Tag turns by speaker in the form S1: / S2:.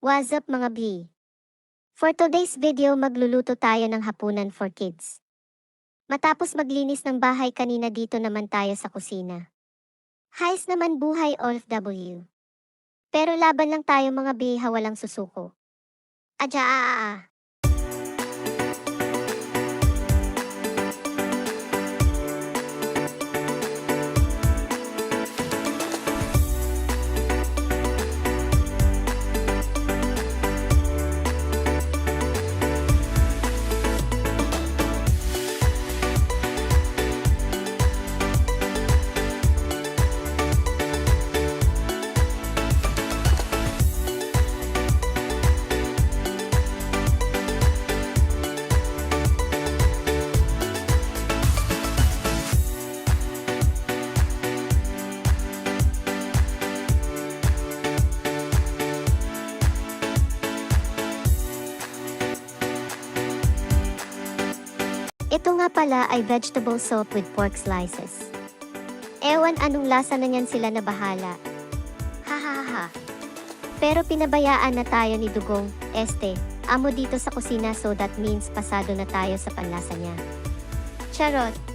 S1: What's up mga B? For today's video magluluto tayo ng hapunan for kids. Matapos maglinis ng bahay kanina dito naman tayo sa kusina. Hays naman buhay OFW. Pero laban lang tayo mga B, walang susuko. Adya. Ito nga pala ay vegetable soup with pork slices. Ewan anong lasa na niyan, sila na bahala. Hahaha. Pero pinabayaan na tayo ni Dugong, amo dito sa kusina, so that means pasado na tayo sa panlasa niya. Charot.